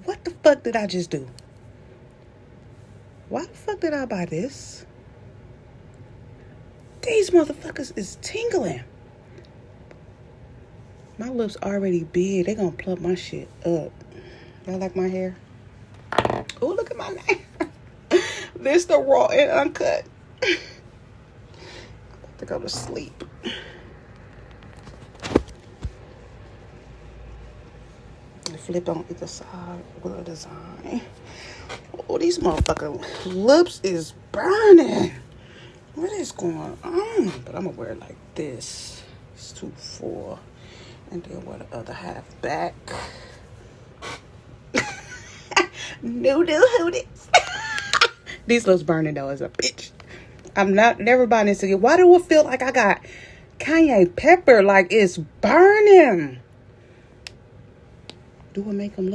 What the fuck did I just do? Why the fuck did I buy this? These motherfuckers is tingling. My lips already big. They gonna plump my shit up. Y'all like my hair? Oh, look at my nail. This the raw and uncut. I'm about to go to sleep. Flip on either side with a design. Oh, these motherfucking lips is burning. What is going on? But I'm gonna wear it like this. It's 2 4. And then wear the other half back. Noodle hooties. These lips burning though as a bitch. I'm never buying this again. Why do it feel like I got cayenne pepper? Like it's burning. Do it make them look